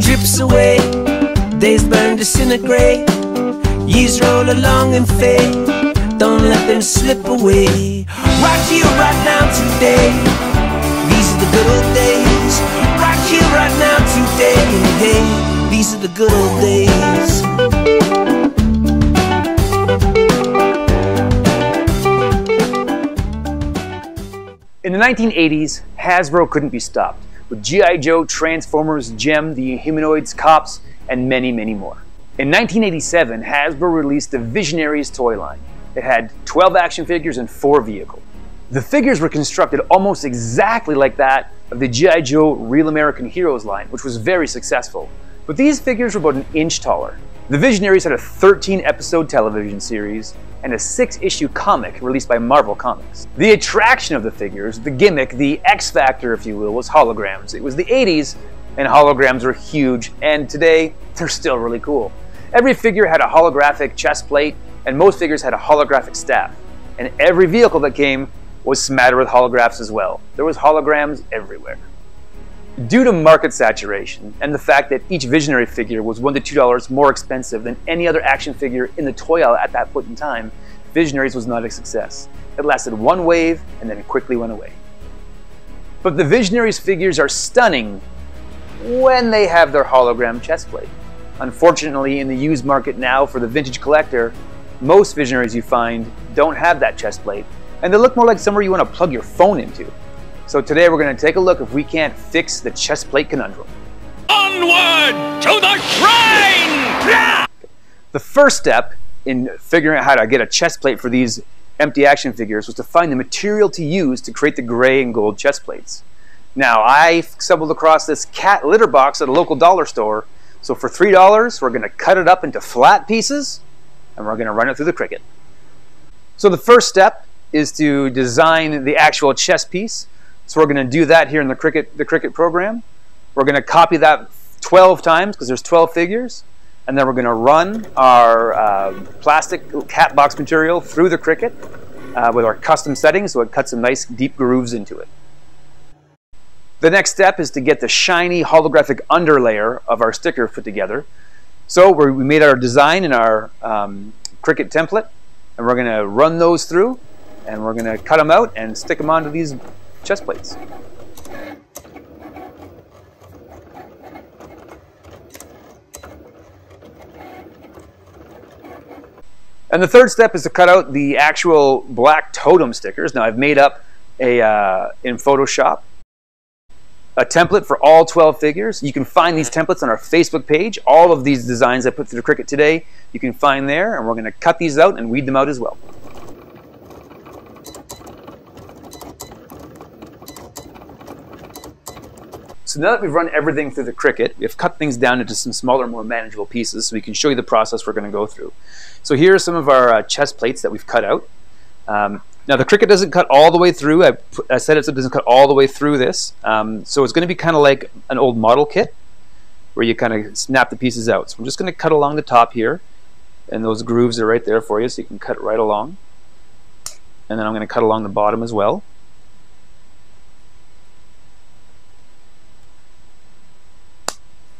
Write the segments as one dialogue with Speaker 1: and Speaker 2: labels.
Speaker 1: season drips away, days burn, disintegrate, years roll along and fade. Don't let them slip away. Right here, right now, today. These are the good old days. Right here, right now, today. Hey, these are the good old days.
Speaker 2: In the 1980s, Hasbro couldn't be stopped, with G.I. Joe, Transformers, Gem, the Humanoids, Cops, and many, many more. In 1987, Hasbro released the Visionaries toy line. It had 12 action figures and 4 vehicles. The figures were constructed almost exactly like that of the G.I. Joe Real American Heroes line, which was very successful. But these figures were about an inch taller. The Visionaries had a 13-episode television series and a 6-issue comic released by Marvel Comics. The attraction of the figures, the gimmick, the X factor, if you will, was holograms. It was the 80s, and holograms were huge, and today, they're still really cool. Every figure had a holographic chest plate, and most figures had a holographic staff. And every vehicle that came was smattered with holographs as well. There was holograms everywhere. Due to market saturation and the fact that each Visionary figure was $1 to $2 more expensive than any other action figure in the toy aisle at that point in time, Visionaries was not a success. It lasted one wave and then quickly went away. But the Visionaries figures are stunning when they have their hologram chest plate. Unfortunately, in the used market now for the vintage collector, most Visionaries you find don't have that chest plate, and they look more like somewhere you want to plug your phone into. So today we're going to take a look if we can't fix the chest plate conundrum.
Speaker 3: Onward to the shrine!
Speaker 2: The first step in figuring out how to get a chest plate for these empty action figures was to find the material to use to create the gray and gold chest plates. Now, I stumbled across this cat litter box at a local dollar store, so for $3 we're going to cut it up into flat pieces and we're going to run it through the Cricut. So the first step is to design the actual chest piece. So we're going to do that here in the Cricut program. We're going to copy that 12 times because there's 12 figures, and then we're going to run our plastic cat box material through the Cricut with our custom settings, so it cuts some nice deep grooves into it. The next step is to get the shiny holographic underlayer of our sticker put together. So we made our design in our Cricut template, and we're going to run those through, and we're going to cut them out and stick them onto these chest plates. And the third step is to cut out the actual black totem stickers. Now I've made up in Photoshop a template for all 12 figures. You can find these templates on our Facebook page. All of these designs I put through the Cricut today you can find there, and we're going to cut these out and weed them out as well. So now that we've run everything through the Cricut, we've cut things down into some smaller, more manageable pieces so we can show you the process we're going to go through. So here are some of our chest plates that we've cut out. Now the Cricut doesn't cut all the way through. I said it so it doesn't cut all the way through this. So it's going to be kind of like an old model kit where you kind of snap the pieces out. So I'm just going to cut along the top here, and those grooves are right there for you so you can cut right along. And then I'm going to cut along the bottom as well.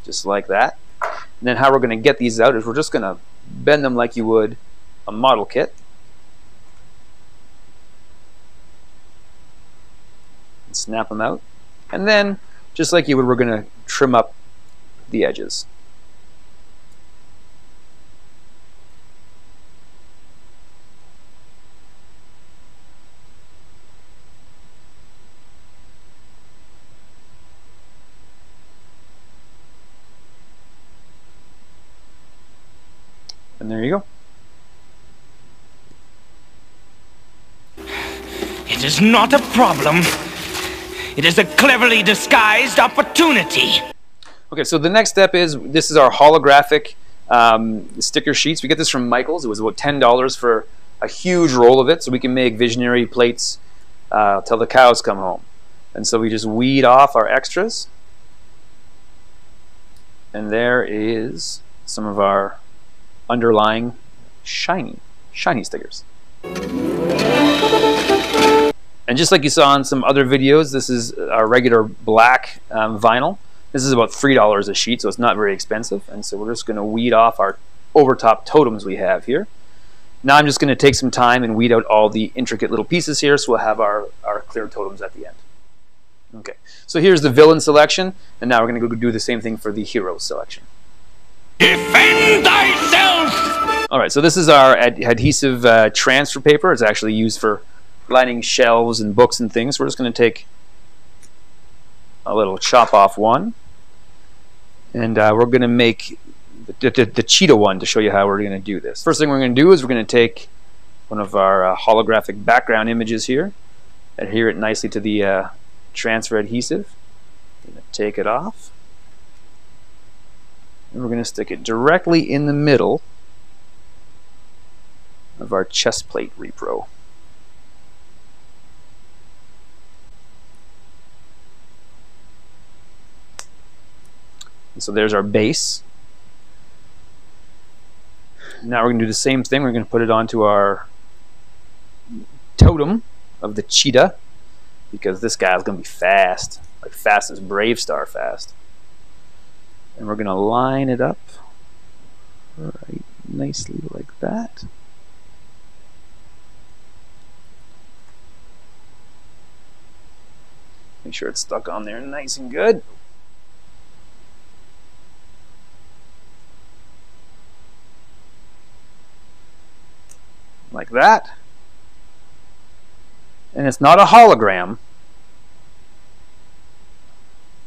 Speaker 2: Just like that. And then how we're going to get these out is we're just going to bend them like you would a model kit. And snap them out. And then, just like you would, we're going to trim up the edges. And there you go.
Speaker 3: It is not a problem. It is a cleverly disguised opportunity.
Speaker 2: Okay, so the next step is, this is our holographic sticker sheets. We get this from Michael's. It was about $10 for a huge roll of it, so we can make Visionary plates till the cows come home. And so we just weed off our extras. And there is some of our underlying shiny stickers. And just like you saw in some other videos, this is our regular black vinyl. This is about $3 a sheet, so it's not very expensive. And so we're just going to weed off our overtop totems we have here. Now I'm just going to take some time and weed out all the intricate little pieces here, so we'll have our clear totems at the end. Okay, so here's the villain selection, and now we're going to go do the same thing for the hero selection.
Speaker 3: Defend thyself!
Speaker 2: All right, so this is our adhesive transfer paper. It's actually used for lining shelves and books and things. We're just going to take a little chop off one, and we're going to make the cheetah one to show you how we're going to do this. First thing we're going to do is we're going to take one of our holographic background images here, adhere it nicely to the transfer adhesive. We're going to take it off, and we're going to stick it directly in the middle of our chest plate repro. And so there's our base. Now we're going to do the same thing. We're going to put it onto our totem of the cheetah, because this guy's going to be fast, like fast as Brave Star fast. And we're going to line it up right nicely like that. Make sure it's stuck on there nice and good. Like that. And it's not a hologram,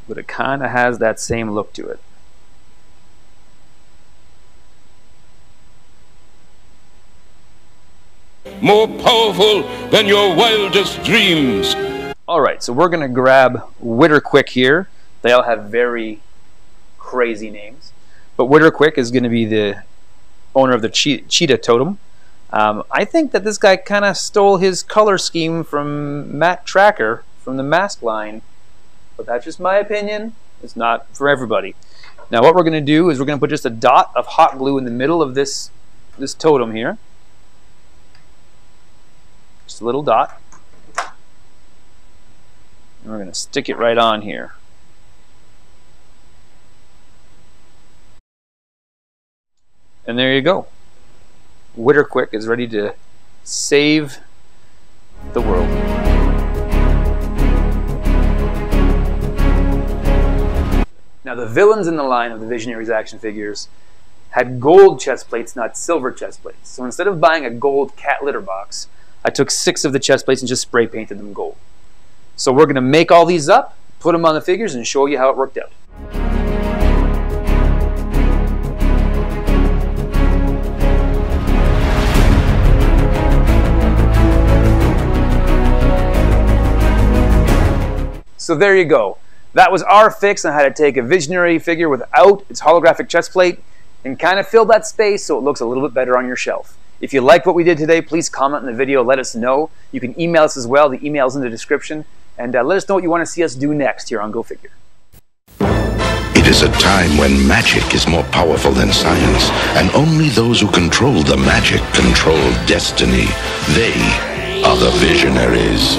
Speaker 2: but it kind of has that same look to it.
Speaker 3: More powerful than your wildest dreams.
Speaker 2: Alright, so we're going to grab Witterquick here. They all have very crazy names. But Witterquick is going to be the owner of the cheetah totem. I think that this guy kind of stole his color scheme from Matt Tracker from the Mask line. But that's just my opinion. It's not for everybody. Now what we're going to do is we're going to put just a dot of hot glue in the middle of this totem here. Just a little dot. And we're going to stick it right on here. And there you go. Witterquick is ready to save the world. Now the villains in the line of the Visionaries action figures had gold chest plates, not silver chest plates. So instead of buying a gold cat litter box, I took 6 of the chest plates and just spray painted them gold. So we're going to make all these up, put them on the figures, and show you how it worked out. So there you go. That was our fix on how to take a Visionary figure without its holographic chest plate and kind of fill that space so it looks a little bit better on your shelf. If you like what we did today, please comment in the video, let us know. You can email us as well. The email's in the description. And let us know what you want to see us do next here on Go Figure.
Speaker 4: It is a time when magic is more powerful than science, and only those who control the magic control destiny. They are the Visionaries.